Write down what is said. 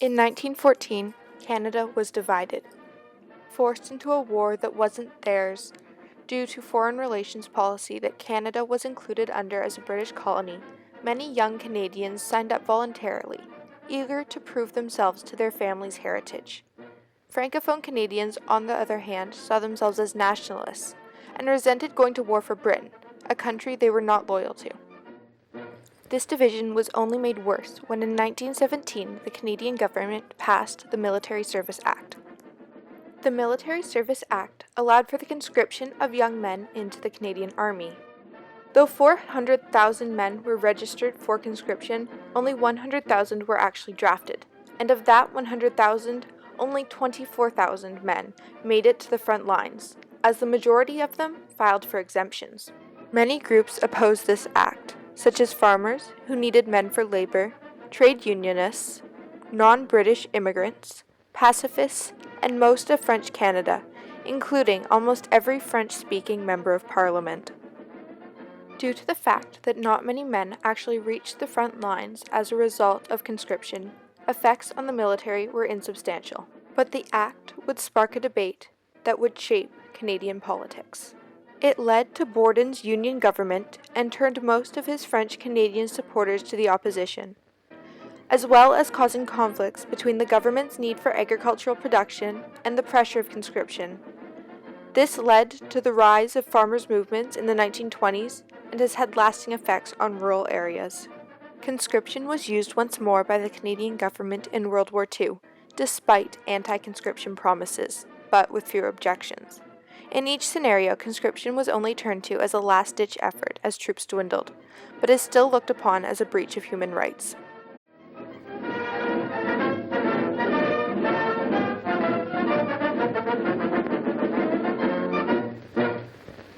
In 1914, Canada was divided. Forced into a war that wasn't theirs due to foreign relations policy that Canada was included under as a British colony, many young Canadians signed up voluntarily, eager to prove themselves to their family's heritage. Francophone Canadians, on the other hand, saw themselves as nationalists and resented going to war for Britain, a country they were not loyal to. This division was only made worse when in 1917 the Canadian government passed the Military Service Act. The Military Service Act allowed for the conscription of young men into the Canadian Army. Though 400,000 men were registered for conscription, only 100,000 were actually drafted, and of that 100,000, only 24,000 men made it to the front lines, as the majority of them filed for exemptions. Many groups opposed this act, such as farmers who needed men for labor, trade unionists, non-British immigrants, pacifists, and most of French Canada, including almost every French-speaking member of Parliament. Due to the fact that not many men actually reached the front lines as a result of conscription, effects on the military were insubstantial. But the act would spark a debate that would shape Canadian politics. It led to Borden's Union government and turned most of his French-Canadian supporters to the opposition, as well as causing conflicts between the government's need for agricultural production and the pressure of conscription. This led to the rise of farmers' movements in the 1920s and has had lasting effects on rural areas. Conscription was used once more by the Canadian government in World War II, despite anti-conscription promises, but with fewer objections. In each scenario, conscription was only turned to as a last-ditch effort as troops dwindled, but is still looked upon as a breach of human rights.